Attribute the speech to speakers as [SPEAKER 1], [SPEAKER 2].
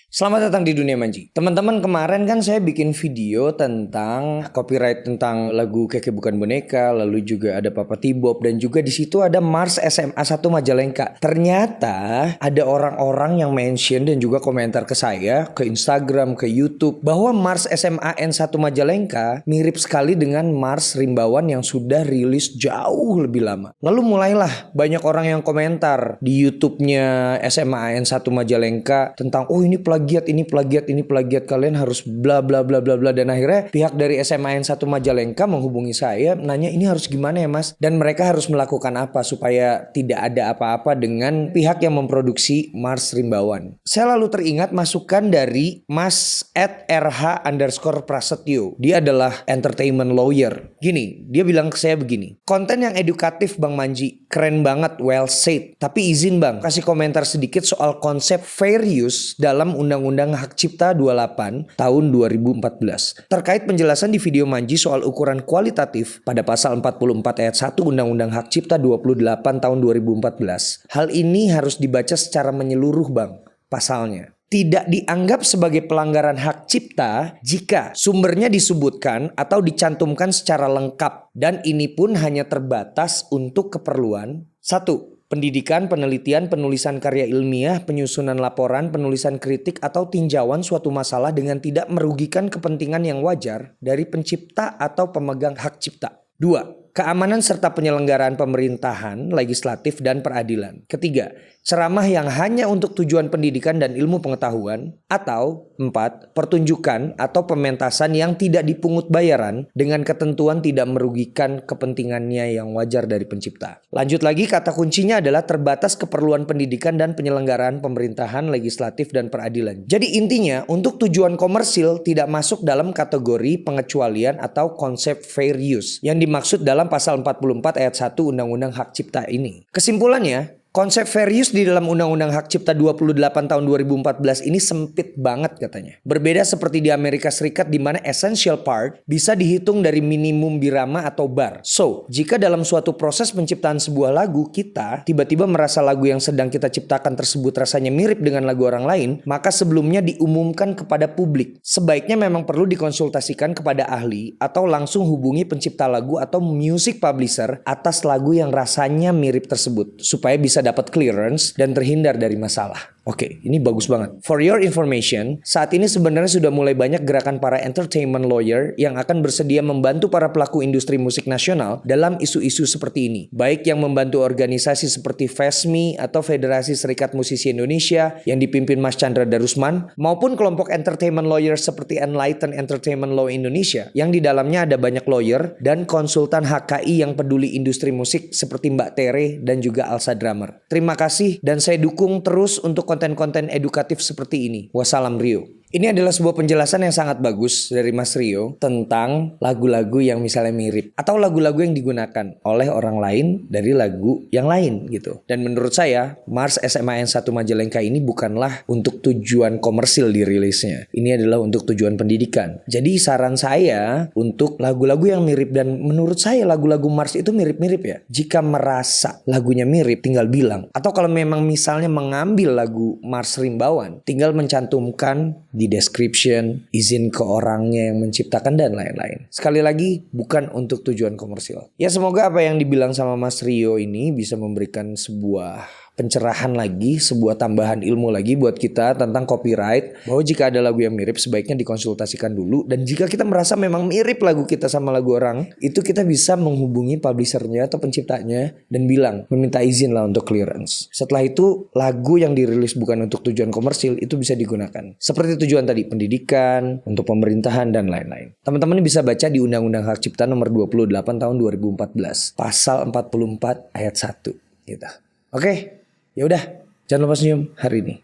[SPEAKER 1] Selamat datang di Dunia Manji. Teman-teman, kemarin kan saya bikin video tentang copyright tentang lagu Keke Bukan Boneka, lalu juga ada Papa T-Bob, dan juga di situ ada Mars SMA 1 Majalengka. Ternyata ada orang-orang yang mention dan juga komentar ke saya, ke Instagram, ke YouTube, bahwa Mars SMA N1 Majalengka mirip sekali dengan Mars Rimbawan yang sudah rilis jauh lebih lama. Lalu mulailah banyak orang yang komentar di YouTube-nya SMA N1 Majalengka tentang ini plagiat, kalian harus bla bla bla bla bla, dan akhirnya pihak dari SMA N1 Majalengka menghubungi saya nanya ini harus gimana ya Mas, dan mereka harus melakukan apa supaya tidak ada apa-apa dengan pihak yang memproduksi Mars Rimbawan. Saya lalu teringat masukan dari Mas @rh_prasetyo. Dia adalah entertainment lawyer. Gini, dia bilang ke saya begini, konten yang edukatif Bang Manji, keren banget, well said, tapi izin Bang kasih komentar sedikit soal konsep fair use dalam Undang-Undang Hak Cipta 28 tahun 2014. Terkait penjelasan di video Manji soal ukuran kualitatif pada pasal 44 ayat 1 Undang-Undang Hak Cipta 28 tahun 2014. Hal ini harus dibaca secara menyeluruh Bang, pasalnya. Tidak dianggap sebagai pelanggaran hak cipta jika sumbernya disebutkan atau dicantumkan secara lengkap, dan ini pun hanya terbatas untuk keperluan 1. Pendidikan, penelitian, penulisan karya ilmiah, penyusunan laporan, penulisan kritik, atau tinjauan suatu masalah dengan tidak merugikan kepentingan yang wajar dari pencipta atau pemegang hak cipta. 2. Keamanan serta penyelenggaraan pemerintahan, legislatif, dan peradilan. Ketiga, ceramah yang hanya untuk tujuan pendidikan dan ilmu pengetahuan. Atau 4. Pertunjukan atau pementasan yang tidak dipungut bayaran dengan ketentuan tidak merugikan kepentingannya yang wajar dari pencipta. Lanjut lagi, kata kuncinya adalah terbatas keperluan pendidikan dan penyelenggaraan pemerintahan, legislatif, dan peradilan. Jadi intinya, untuk tujuan komersil tidak masuk dalam kategori pengecualian atau konsep fair use yang dimaksud dalam pasal 44 ayat 1 Undang-Undang Hak Cipta ini. Kesimpulannya, konsep fair use di dalam Undang-Undang Hak Cipta 28 tahun 2014 ini sempit banget katanya. Berbeda seperti di Amerika Serikat di mana essential part bisa dihitung dari minimum birama atau bar. So, jika dalam suatu proses penciptaan sebuah lagu kita tiba-tiba merasa lagu yang sedang kita ciptakan tersebut rasanya mirip dengan lagu orang lain, maka sebelumnya diumumkan kepada publik. Sebaiknya memang perlu dikonsultasikan kepada ahli atau langsung hubungi pencipta lagu atau music publisher atas lagu yang rasanya mirip tersebut supaya bisa dapat clearance dan terhindar dari masalah. Oke, ini bagus banget. For your information, saat ini sebenarnya sudah mulai banyak gerakan para entertainment lawyer yang akan bersedia membantu para pelaku industri musik nasional dalam isu-isu seperti ini. Baik yang membantu organisasi seperti FESMI atau Federasi Serikat Musisi Indonesia yang dipimpin Mas Chandra Darusman, maupun kelompok entertainment lawyer seperti Enlighten Entertainment Law Indonesia yang di dalamnya ada banyak lawyer dan konsultan HKI yang peduli industri musik seperti Mbak Tere dan juga Alsa Drummer. Terima kasih dan saya dukung terus untuk konten-konten edukatif seperti ini. Wassalam Rio. Ini adalah sebuah penjelasan yang sangat bagus dari Mas Rio tentang lagu-lagu yang misalnya mirip atau lagu-lagu yang digunakan oleh orang lain dari lagu yang lain gitu. Dan menurut saya Mars SMA N1 Majalengka ini bukanlah untuk tujuan komersil dirilisnya. Ini adalah untuk tujuan pendidikan. Jadi saran saya untuk lagu-lagu yang mirip, dan menurut saya lagu-lagu Mars itu mirip-mirip ya. Jika merasa lagunya mirip tinggal bilang. Atau kalau memang misalnya mengambil lagu Mars Rimbawan, tinggal mencantumkan di description, izin ke orangnya yang menciptakan, dan lain-lain. Sekali lagi, bukan untuk tujuan komersil. Ya, semoga apa yang dibilang sama Mas Rio ini bisa memberikan sebuah pencerahan lagi, sebuah tambahan ilmu lagi buat kita tentang copyright, bahwa jika ada lagu yang mirip sebaiknya dikonsultasikan dulu, dan jika kita merasa memang mirip lagu kita sama lagu orang, itu kita bisa menghubungi publishernya atau penciptanya dan bilang, meminta izin lah untuk clearance. Setelah itu lagu yang dirilis bukan untuk tujuan komersil itu bisa digunakan seperti tujuan tadi, pendidikan, untuk pemerintahan, dan lain-lain. Teman-teman bisa baca di Undang-Undang Hak Cipta nomor 28 tahun 2014 pasal 44 ayat 1 gitu. Oke. Ya udah, jangan lupa senyum hari ini.